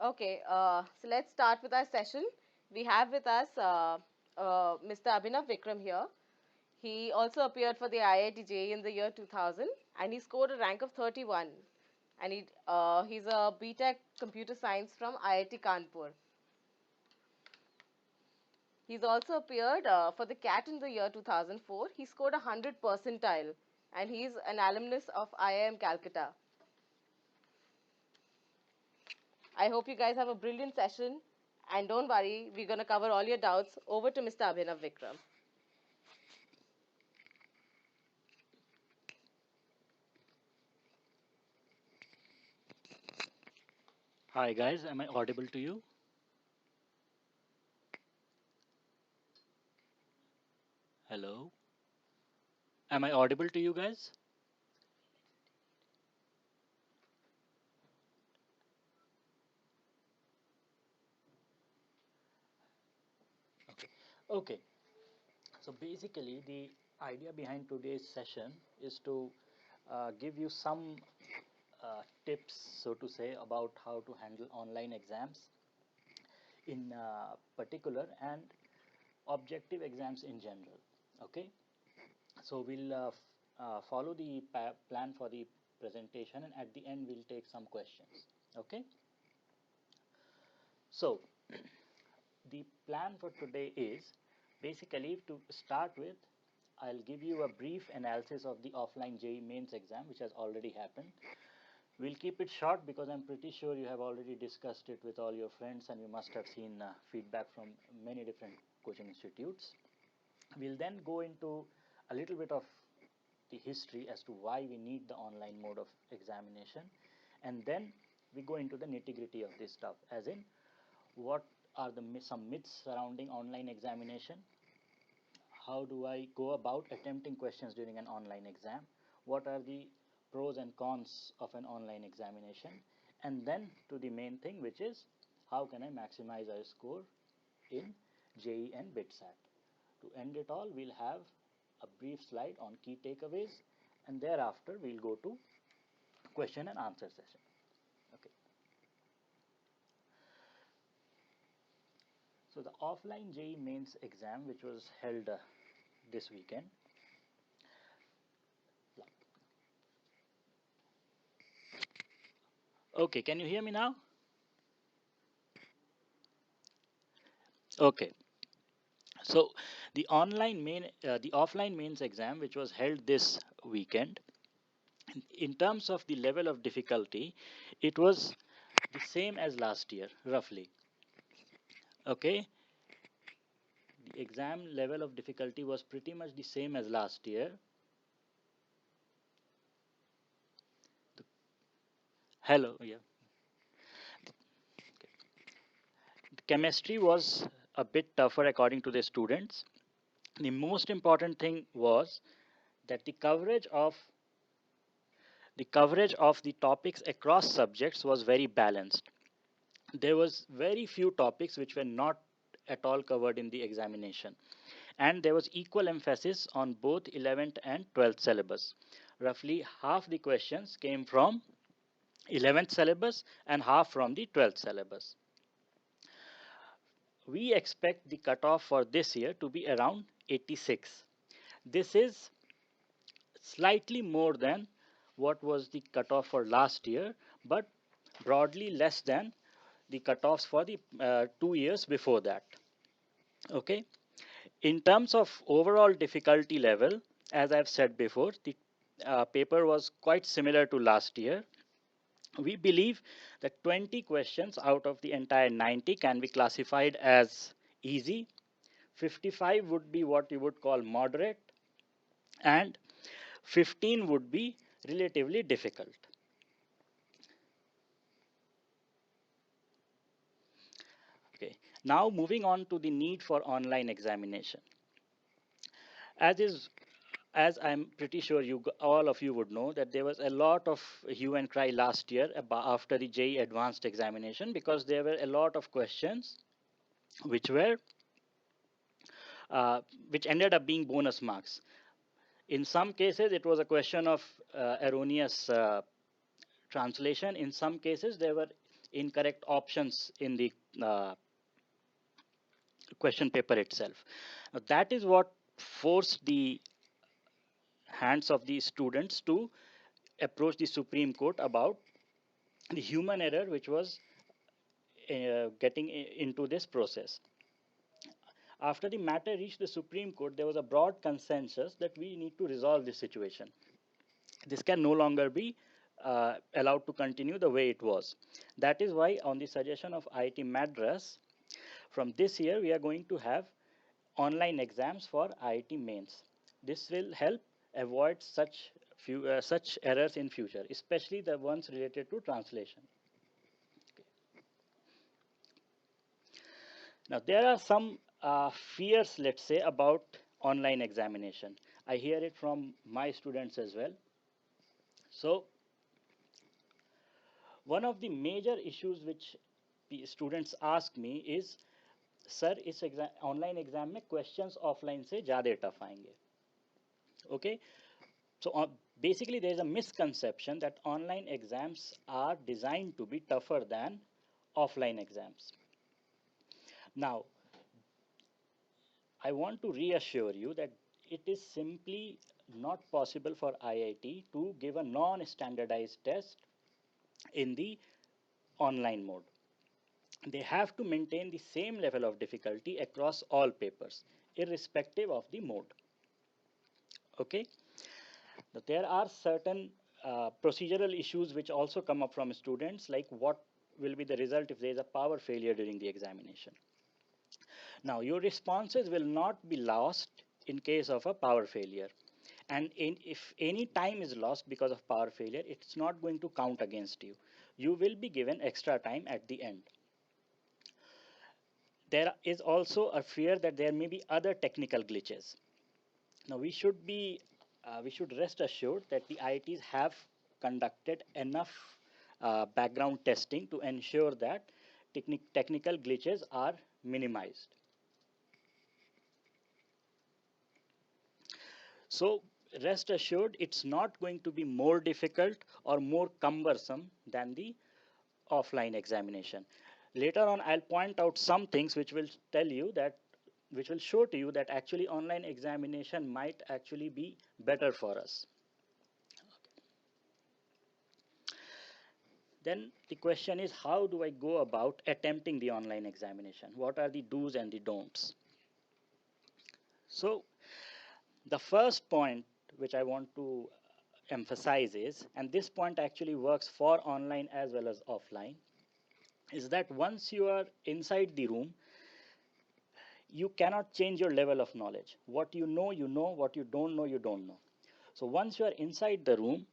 Okay, so let's start with our session. We have with us Mr. Abhinav Vikram here. He also appeared for the IIT JEE in the year 2000 and he scored a rank of 31. And he's a BTech Computer Science from IIT Kanpur. He's also appeared for the CAT in the year 2004. He scored a 100 percentile and he's an alumnus of IIM Calcutta. I hope you guys have a brilliant session. And don't worry, we're going to cover all your doubts. Over to Mr. Abhinav Vikram. Hi guys, am I audible to you? Hello? Am I audible to you guys? Okay. Okay. So basically, the idea behind today's session is to give you some tips, so to say, about how to handle online exams in particular and objective exams in general. Okay. So we'll follow the plan for the presentation, and at the end we'll take some questions. Okay. So the plan for today is basically to start with, I'll give you a brief analysis of the offline JEE mains exam which has already happened. We'll keep it short because I'm pretty sure you have already discussed it with all your friends and you must have seen feedback from many different coaching institutes. We'll then go into a little bit of the history as to why we need the online mode of examination, and then we go into the nitty gritty of this stuff, as in what are some myths surrounding online examination, how do I go about attempting questions during an online exam, what are the pros and cons of an online examination, and then to the main thing, which is how can I maximize our score in JEE and BITSAT. To end it all, we'll have a brief slide on key takeaways, and thereafter we'll go to question and answer session. Okay. So the offline JEE mains exam, which was held this weekend. Okay, can you hear me now? Okay. So the offline mains exam, which was held this weekend, in terms of the level of difficulty, it was the same as last year, roughly. Okay, the exam level of difficulty was pretty much the same as last year. Hello, yeah. The chemistry was a bit tougher according to the students. The most important thing was that the coverage of the topics across subjects was very balanced. There was very few topics which were not at all covered in the examination, and there was equal emphasis on both 11th and 12th syllabus. Roughly half the questions came from 11th syllabus and half from the 12th syllabus. We expect the cutoff for this year to be around 86. This is slightly more than what was the cutoff for last year, but broadly less than the cutoffs for the 2 years before that. Okay. In terms of overall difficulty level, as I've said before, the paper was quite similar to last year. We believe that 20 questions out of the entire 90 can be classified as easy, 55 would be what you would call moderate, and 15 would be relatively difficult. Okay. Now moving on to the need for online examination. As is as I'm pretty sure all of you would know that there was a lot of hue and cry last year after the JEE advanced examination, because there were a lot of questions which were which ended up being bonus marks. In some cases, it was a question of erroneous translation. In some cases, there were incorrect options in the question paper itself. Now, that is what forced the hands of the students to approach the Supreme Court about the human error which was getting into this process. After the matter reached the Supreme Court, there was a broad consensus that we need to resolve this situation. This can no longer be allowed to continue the way it was. That is why, on the suggestion of IIT Madras, from this year we are going to have online exams for IIT mains. This will help avoid such errors in future, especially the ones related to translation. Okay. Now there are some fears, let's say, about online examination. I hear it from my students as well. So one of the major issues which the students ask me is, sir, इस online exam में questions offline से ज़्यादा tough आएंगे. Okay, so basically there is a misconception that online exams are designed to be tougher than offline exams. Now I want to reassure you that it is simply not possible for IIT to give a non-standardized test in the online mode. They have to maintain the same level of difficulty across all papers, irrespective of the mode. Okay, but there are certain procedural issues which also come up from students, like what will be the result if there is a power failure during the examination. Now, your responses will not be lost in case of a power failure. And if any time is lost because of power failure, it's not going to count against you. You will be given extra time at the end. There is also a fear that there may be other technical glitches. Now, we should rest assured that the IITs have conducted enough background testing to ensure that technical glitches are minimized. So rest assured, it's not going to be more difficult or more cumbersome than the offline examination. Later on, I'll point out some things which will tell you that, which will show to you that actually online examination might actually be better for us. Then the question is, how do I go about attempting the online examination? What are the do's and the don'ts? So the first point which I want to emphasize is, and this point actually works for online as well as offline, is that once you are inside the room, you cannot change your level of knowledge. What you know, you know. What you don't know, you don't know. So once you are inside the room,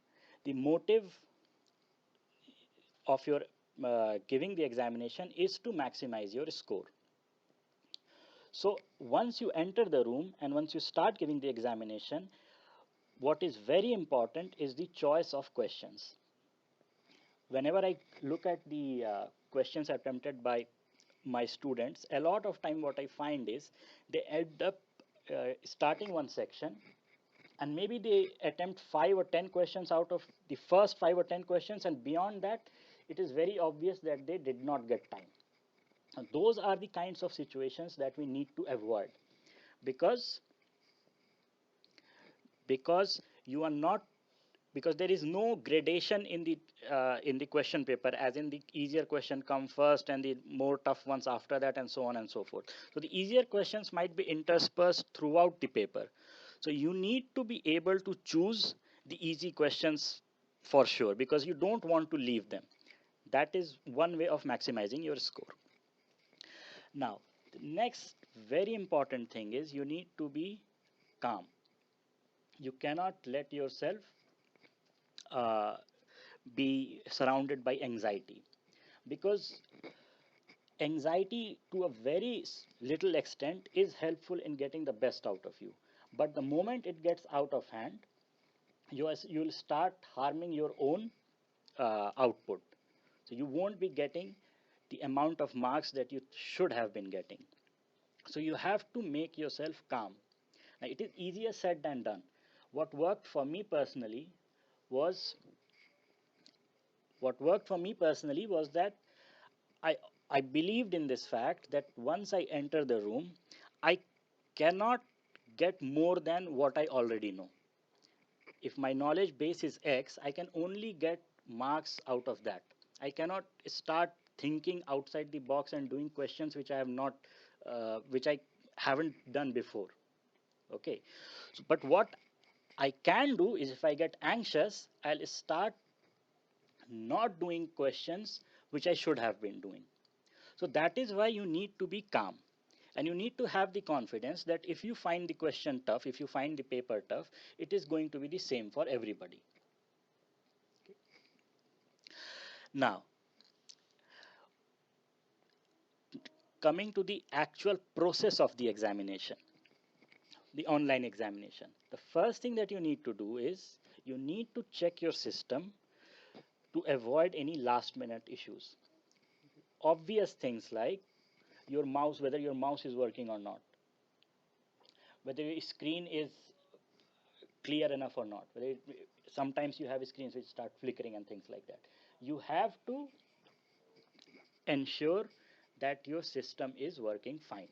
the motive of your giving the examination is to maximize your score. So once you enter the room and once you start giving the examination, what is very important is the choice of questions. Whenever I look at the questions attempted by my students, a lot of time what I find is they end up starting one section and maybe they attempt 5 or 10 questions out of the first 5 or 10 questions, and beyond that it is very obvious that they did not get time. And those are the kinds of situations that we need to avoid, because you are not, because there is no gradation in the question paper, as in the easier question come first and the more tough ones after that, and so on and so forth. So the easier questions might be interspersed throughout the paper. So you need to be able to choose the easy questions for sure, because you don't want to leave them. That is one way of maximizing your score. Now the next very important thing is you need to be calm. You cannot let yourself uh, be surrounded by anxiety, because anxiety to a very little extent is helpful in getting the best out of you, but the moment it gets out of hand, you'll start harming your own output. So you won't be getting the amount of marks that you should have been getting. So you have to make yourself calm. Now it is easier said than done. What worked for me personally was what worked for me personally was that I I believed in this fact that once I enter the room, I cannot get more than what I already know. If my knowledge base is X, I can only get marks out of that. I cannot start thinking outside the box and doing questions which I have not, which I haven't done before. Okay, so, but what I can do is if I get anxious, I'll start not doing questions which I should have been doing. So that is why you need to be calm. And you need to have the confidence that if you find the question tough, if you find the paper tough, it is going to be the same for everybody. Now, coming to the actual process of the examination, the online examination, the first thing that you need to do is you need to check your system to avoid any last minute issues. Obvious things like your mouse, whether your mouse is working or not, whether your screen is clear enough or not, whether sometimes you have screens which start flickering and things like that. You have to ensure that your system is working fine,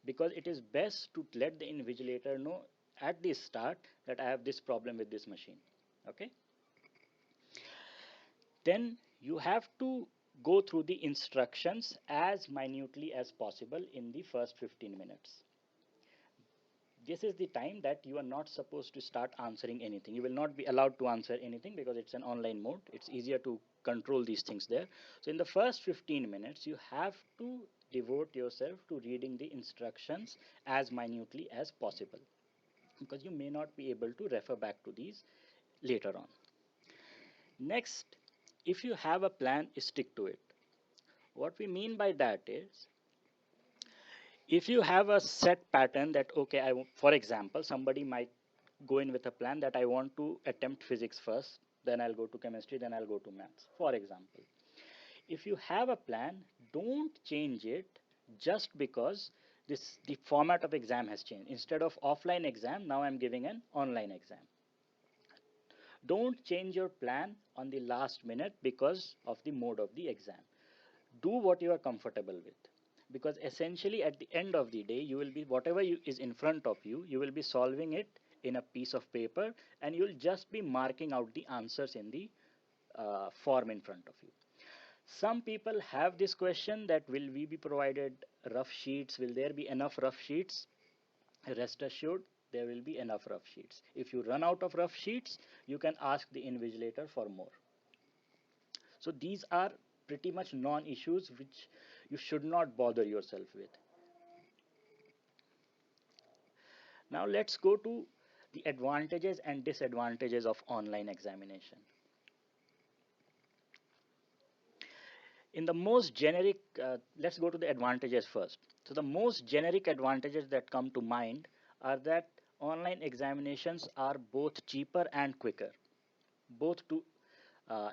because it is best to let the invigilator know at the start that I have this problem with this machine. Okay, then you have to go through the instructions as minutely as possible in the first 15 minutes. This is the time that you are not supposed to start answering anything. You will not be allowed to answer anything because it's an online mode. It's easier to control these things there. So in the first 15 minutes, you have to devote yourself to reading the instructions as minutely as possible, because you may not be able to refer back to these later on. Next, if you have a plan, stick to it. What we mean by that is, if you have a set pattern that, okay, for example, somebody might go in with a plan that I want to attempt physics first, then I'll go to chemistry, then I'll go to maths, for example. If you have a plan, don't change it just because the format of exam has changed. Instead of offline exam, now I'm giving an online exam. Don't change your plan on the last minute because of the mode of the exam. Do what you are comfortable with, because essentially at the end of the day, you will be, whatever is in front of you, you will be solving it in a piece of paper, and you'll just be marking out the answers in the form in front of you. Some people have this question that, will we be provided rough sheets? Will there be enough rough sheets? Rest assured, there will be enough rough sheets. If you run out of rough sheets, you can ask the invigilator for more. So these are pretty much non-issues which you should not bother yourself with. Now let's go to the advantages and disadvantages of online examination. In the most generic, let's go to the advantages first. So the most generic advantages that come to mind are that online examinations are both cheaper and quicker, both to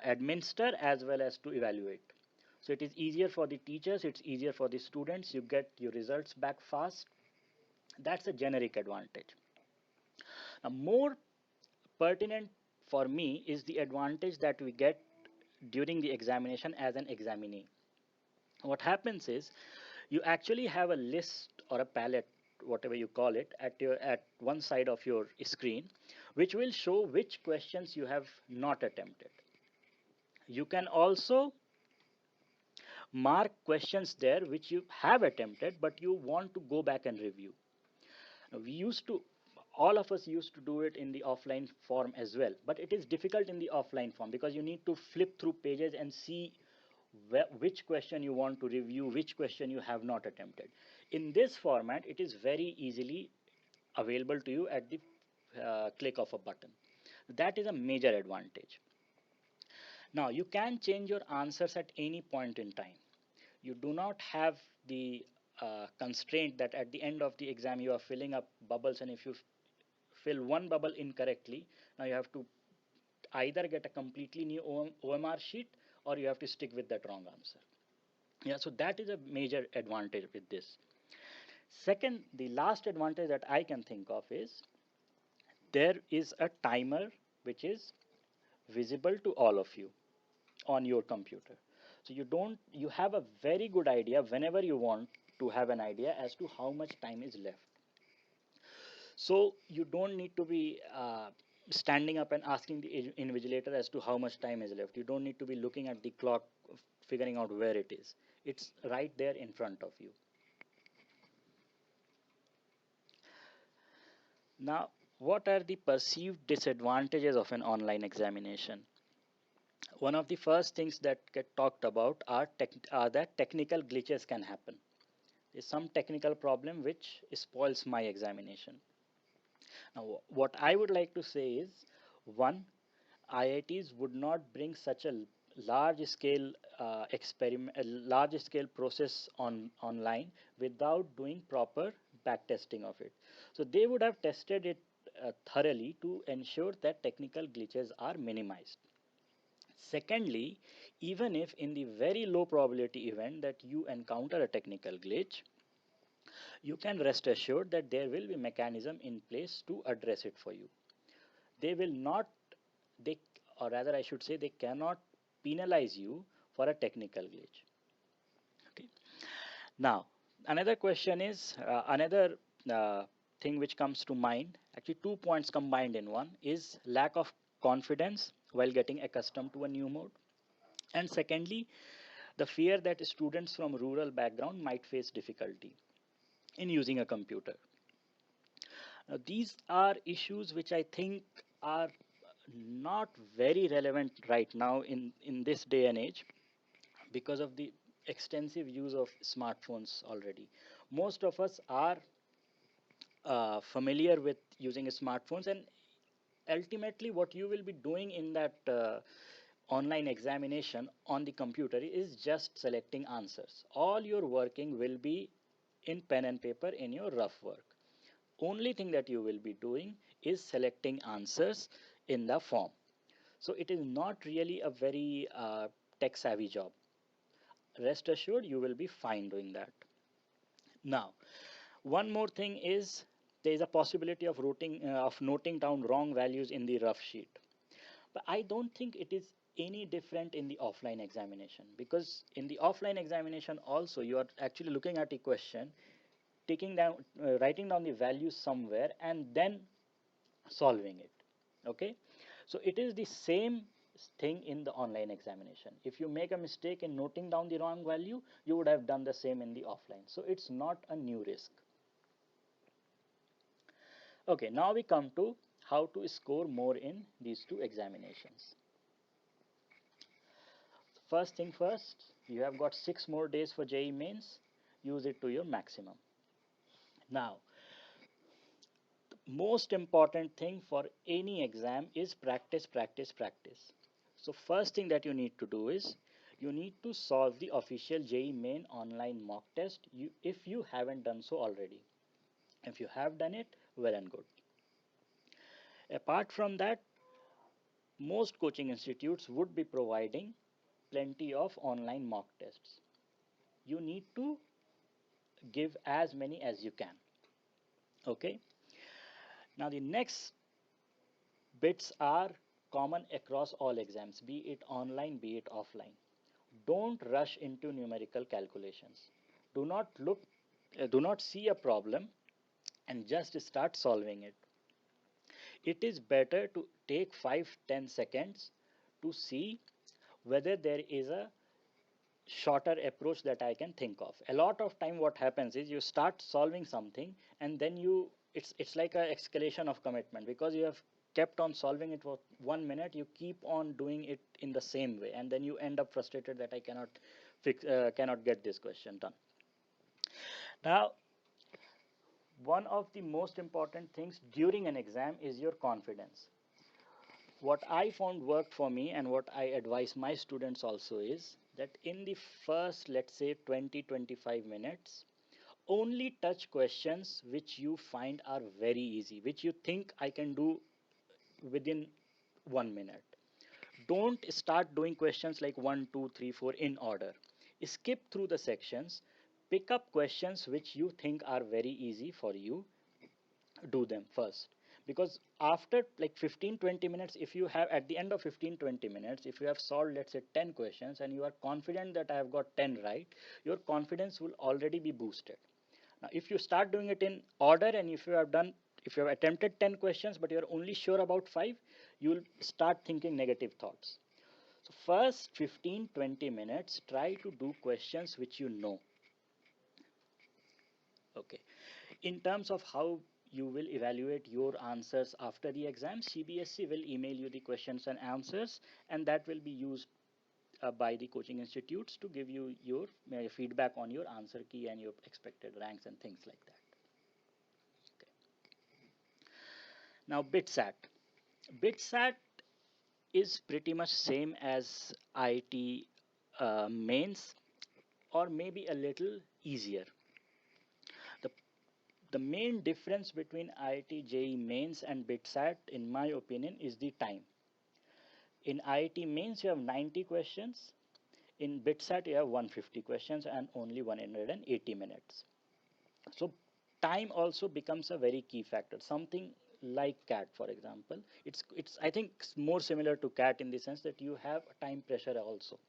administer as well as to evaluate. So it is easier for the teachers, it's easier for the students, you get your results back fast. That's a generic advantage. Now, more pertinent for me is the advantage that we get during the examination as an examinee. What happens is, you actually have a list or a palette, whatever you call it, at one side of your screen, which will show which questions you have not attempted. You can also mark questions there which you have attempted but you want to go back and review. Now, we used to, all of us used to do it in the offline form as well, but it is difficult in the offline form because you need to flip through pages and see which question you want to review, which question you have not attempted. In this format, it is very easily available to you at the click of a button. That is a major advantage. Now, you can change your answers at any point in time. You do not have the constraint that at the end of the exam you are filling up bubbles, and if you fill one bubble incorrectly, now you have to either get a completely new OMR sheet or you have to stick with that wrong answer. Yeah, so that is a major advantage with this. Second, the last advantage that I can think of is, there is a timer which is visible to all of you on your computer. So you have a very good idea whenever you want to have an idea as to how much time is left. So you don't need to be standing up and asking the invigilator as to how much time is left. You don't need to be looking at the clock, figuring out where it is. It's right there in front of you. Now, what are the perceived disadvantages of an online examination? One of the first things that get talked about are that technical glitches can happen. There's some technical problem which spoils my examination. Now, what I would like to say is, one, IITs would not bring such a large scale experiment, a large scale process online without doing proper back testing of it. So they would have tested it thoroughly to ensure that technical glitches are minimized. Secondly, even if in the very low probability event that you encounter a technical glitch, you can rest assured that there will be mechanism in place to address it for you. They will not, they, or rather I should say, they cannot penalize you for a technical glitch. Okay. Now, another question is, another thing which comes to mind, actually 2 points combined in one, is lack of confidence while getting accustomed to a new mode. And secondly, the fear that students from rural background might face difficulty in using a computer. Now, these are issues which I think are not very relevant right now in this day and age because of the extensive use of smartphones already. Most of us are familiar with using smartphones, and ultimately what you will be doing in that online examination on the computer is just selecting answers. All your working will be in pen and paper in your rough work. Only thing that you will be doing is selecting answers in the form. So it is not really a very tech savvy job. Rest assured you will be fine doing that. Now, one more thing is there is a possibility of noting down wrong values in the rough sheet. But I don't think it is any different in the offline examination, because in the offline examination also you are actually looking at a question, taking down writing down the values somewhere and then solving it. Okay, so it is the same thing in the online examination. If you make a mistake in noting down the wrong value, you would have done the same in the offline, so it's not a new risk. Okay, now we come to how to score more in these two examinations. First thing first, you have got 6 more days for JEE mains. Use it to your maximum. Now, the most important thing for any exam is practice, practice, practice. So first thing that you need to do is you need to solve the official JEE main online mock test if you haven't done so already. If you have done it, well and good. Apart from that, most coaching institutes would be providing plenty of online mock tests. You need to give as many as you can. Okay. Now the next bits are common across all exams, be it online, be it offline. Don't rush into numerical calculations. Do not do not see a problem and just start solving it. It is better to take 5-10 seconds to see whether there is a shorter approach that I can think of. A lot of time what happens is you start solving something and then it's like a escalation of commitment, because you have kept on solving it for 1 minute, you keep on doing it in the same way, and then you end up frustrated that I cannot get this question done. Now, one of the most important things during an exam is your confidence. What I found worked for me and what I advise my students also is that in the first, let's say 20-25 minutes, only touch questions which you find are very easy, which you think I can do within 1 minute. Don't start doing questions like 1, 2, 3, 4 in order. Skip through the sections, pick up questions which you think are very easy for you, do them first. because after like 15-20 minutes, if you have at the end of 15-20 minutes, if you have solved, let's say, 10 questions and you are confident that I have got 10 right, your confidence will already be boosted. Now if you start doing it in order, and if you have attempted 10 questions but you are only sure about 5, you will start thinking negative thoughts. So first 15-20 minutes, try to do questions which you know. Okay. In terms of how you will evaluate your answers after the exam, CBSE will email you the questions and answers, and that will be used by the coaching institutes to give you your feedback on your answer key and your expected ranks and things like that. Okay. Now BITSAT. BITSAT is pretty much same as IT mains, or maybe a little easier. The the main difference between IIT JEE mains and BITSAT, in my opinion, is the time. In IIT mains, you have 90 questions. In BITSAT, you have 150 questions and only 180 minutes. So time also becomes a very key factor. Something like CAT, for example, it's I think more similar to CAT in the sense that you have time pressure also.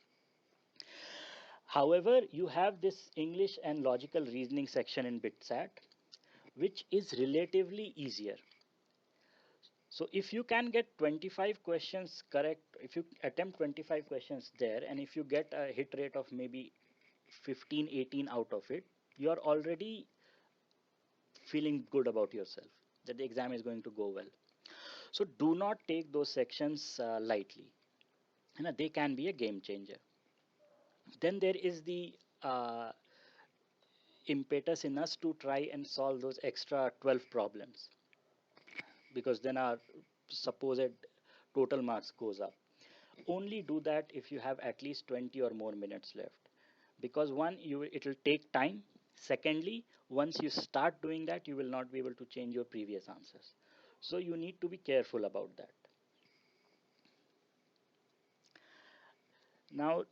However, you have this English and logical reasoning section in BITSAT, which is relatively easier. So if you can get 25 questions correct, if you attempt 25 questions there, and if you get a hit rate of maybe 15-18 out of it, you are already feeling good about yourself, that the exam is going to go well. So do not take those sections lightly. They can be a game changer. Then there is the impetus in us to try and solve those extra 12 problems, because then our supposed total marks goes up. Only do that if you have at least 20 or more minutes left, because one, it will take time. Secondly, once you start doing that, you will not be able to change your previous answers, so you need to be careful about that. Now,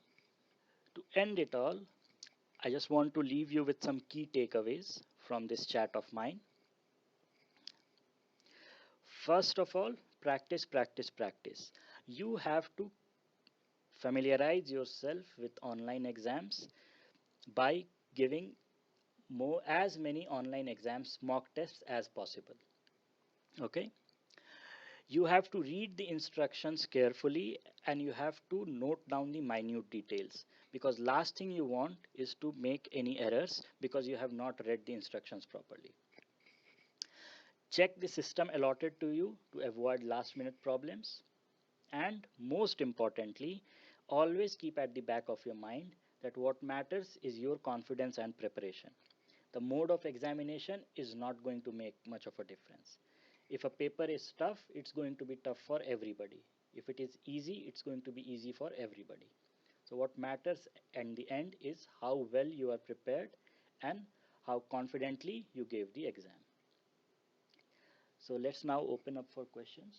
to end it all, I just want to leave you with some key takeaways from this chat of mine. First of all, practice, practice, practice. You have to familiarize yourself with online exams by giving as many online exams mock tests as possible. Okay, you have to read the instructions carefully, and you have to note down the minute details, because last thing you want is to make any errors because you have not read the instructions properly. Check the system allotted to you to avoid last minute problems, and most importantly, always keep at the back of your mind that what matters is your confidence and preparation. The mode of examination is not going to make much of a difference. If a paper is tough, it's going to be tough for everybody. If it is easy, it's going to be easy for everybody. So what matters in the end is how well you are prepared and how confidently you gave the exam. So let's now open up for questions.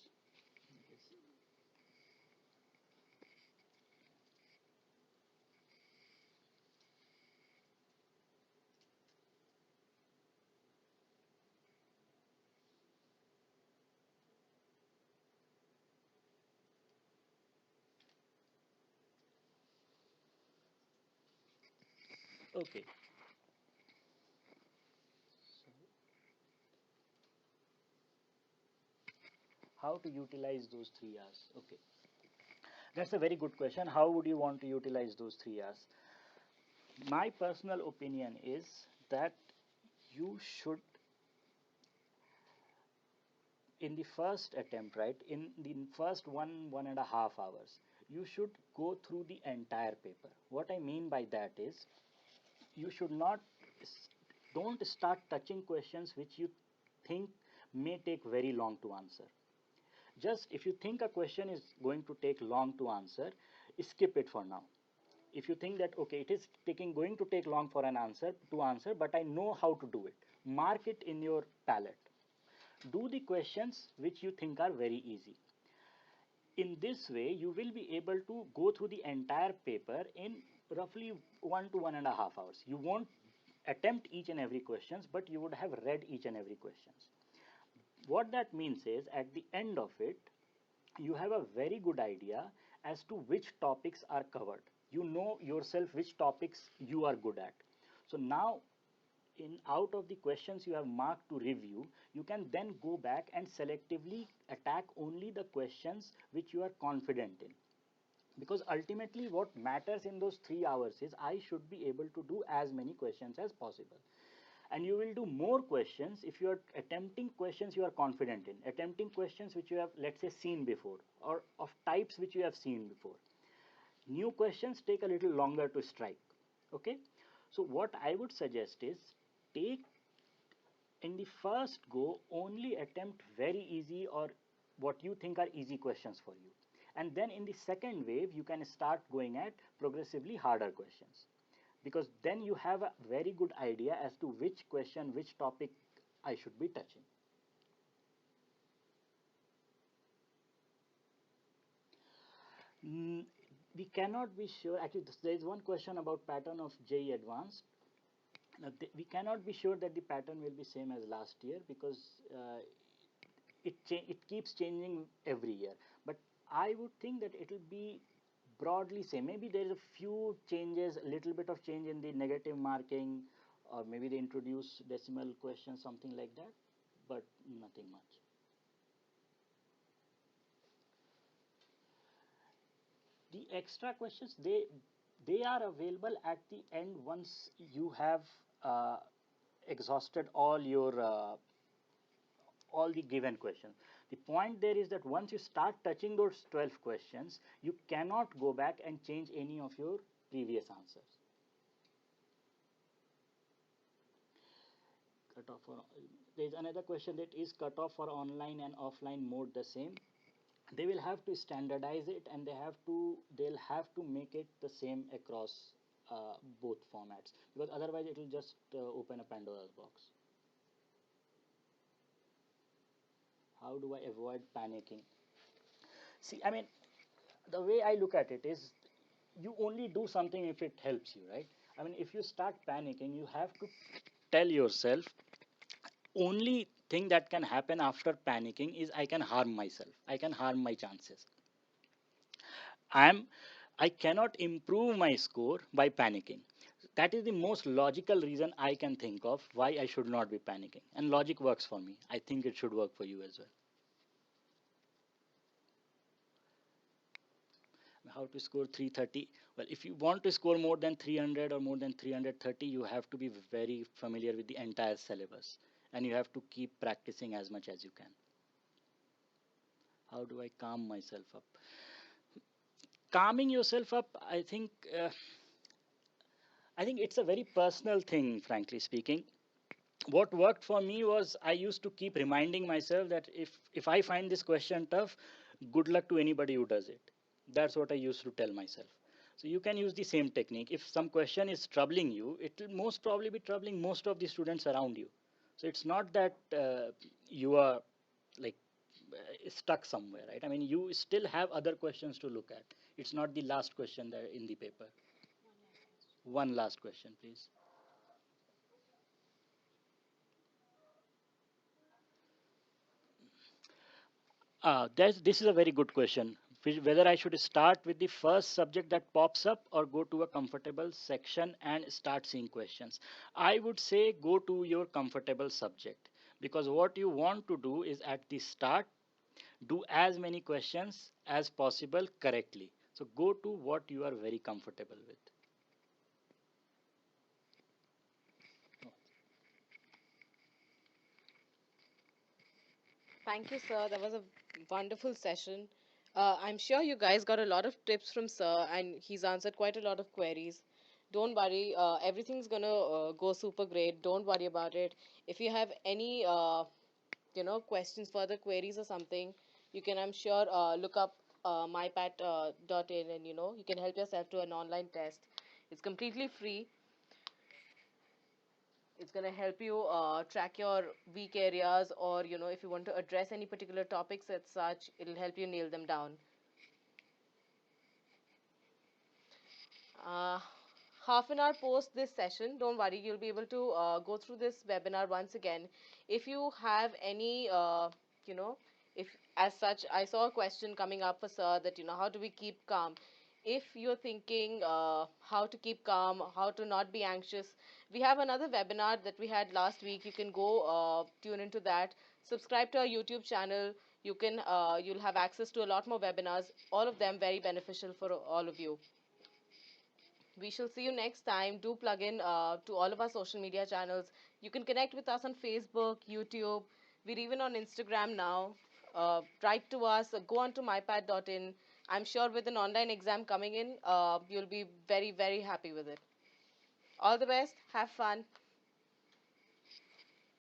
Okay. How to utilize those 3 hours? Okay. That's a very good question. How would you want to utilize those 3 hours? My personal opinion is that you should, in the first attempt, right, in the first 1.5 hours, you should go through the entire paper. What I mean by that is, you should not, don't start touching questions which you think may take very long to answer. Just if you think a question is going to take long to answer, skip it for now. If you think that okay, it is going to take long for an answer to answer, but I know how to do it, mark it in your palette. Do the questions which you think are very easy. In this way, you will be able to go through the entire paper in roughly 1 to 1.5 hours. You won't attempt each and every questions, but you would have read each and every questions. What that means is at the end of it, you have a very good idea as to which topics are covered. You know yourself which topics you are good at. So now, in out of the questions you have marked to review, you can then go back and selectively attack only the questions which you are confident in. Because ultimately what matters in those 3 hours is I should be able to do as many questions as possible. And you will do more questions if you are attempting questions you are confident in, attempting questions which you have, let's say, seen before, or of types which you have seen before. New questions take a little longer to strike. Okay, so what I would suggest is, take in the first go only attempt very easy or what you think are easy questions for you, and then in the second wave you can start going at progressively harder questions, because then you have a very good idea as to which question, which topic I should be touching. Mm, we cannot be sure. Actually, there is one question about pattern of JEE Advanced. Now, we cannot be sure that the pattern will be same as last year, because it keeps changing every year. But I would think that it will be broadly same. Maybe there is a few changes, a little bit of change in the negative marking, or maybe they introduce decimal questions, something like that, but nothing much. The extra questions, they are available at the end once you have uh, exhausted all the given questions. The point there is that once you start touching those 12 questions, you cannot go back and change any of your previous answers. Cutoff for, there is another question, that is cutoff for online and offline mode the same? They will have to standardize it, and they'll have to make it the same across both formats, because otherwise it will just open a Pandora's box. How do I avoid panicking? See, I mean, the way I look at it is, you only do something if it helps you, right? I mean, if you start panicking, you have to tell yourself, only thing that can happen after panicking is I can harm myself, I can harm my chances. I'm I cannot improve my score by panicking. That is the most logical reason I can think of why I should not be panicking. And logic works for me. I think it should work for you as well. How to score 330? Well, if you want to score more than 300 or more than 330, you have to be very familiar with the entire syllabus, and you have to keep practicing as much as you can. How do I calm myself up? Calming yourself up, I think it's a very personal thing, frankly speaking. What worked for me was, I used to keep reminding myself that if I find this question tough, good luck to anybody who does it. That's what I used to tell myself. So you can use the same technique. If some question is troubling you, it will most probably be troubling most of the students around you. So it's not that you are like stuck somewhere, right? I mean, you still have other questions to look at. It's not the last question there in the paper. One last question, please. This is a very good question. Whether I should start with the first subject that pops up, or go to a comfortable section and start seeing questions. I would say go to your comfortable subject, because what you want to do is, at the start, do as many questions as possible correctly. So go to what you are very comfortable with. Thank you, sir. That was a wonderful session. I'm sure you guys got a lot of tips from sir, and he's answered quite a lot of queries. Don't worry, everything's gonna go super great. Don't worry about it. If you have any, questions, further queries or something, you can, I'm sure, look up mypat.in, and you can help yourself to an online test. It's completely free. It's going to help you track your weak areas, or if you want to address any particular topics as such, it'll help you nail them down. uh, half an hour post this session, don't worry, you'll be able to go through this webinar once again. If you have any, you know, if as such, I saw a question coming up for sir that, how do we keep calm? If you're thinking how to keep calm, how to not be anxious, we have another webinar that we had last week. You can go tune into that. Subscribe to our YouTube channel. You'll have access to a lot more webinars, all of them very beneficial for all of you. We shall see you next time. Do plug in to all of our social media channels. You can connect with us on Facebook, YouTube. We're even on Instagram now. Write to us, go on to mypad.in. I'm sure with an online exam coming in, you'll be very, very happy with it. All the best. Have fun.